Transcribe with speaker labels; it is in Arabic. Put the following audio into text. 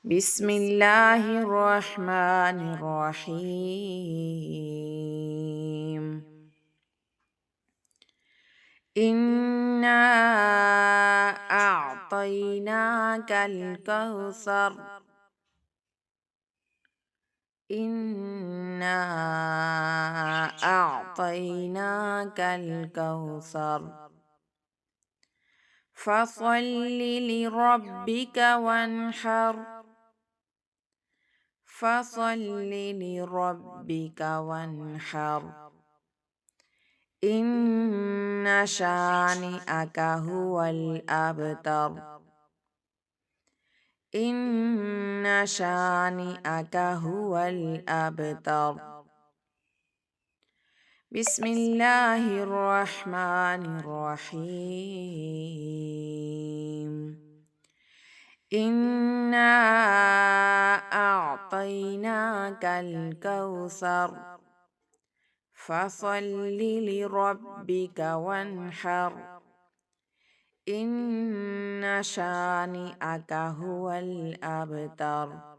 Speaker 1: بسم الله الرحمن الرحيم. إنا أعطيناك الكوثر. إنا أعطيناك الكوثر فصل لربك وانحر. فصل لربك وانحر إن شانئك هو الأبتر. إن شانئك هو الأبتر. بسم الله الرحمن الرحيم. إنا أعطيناك الكوثر فصل لربك وانحر إن شانئك هو الأبتر.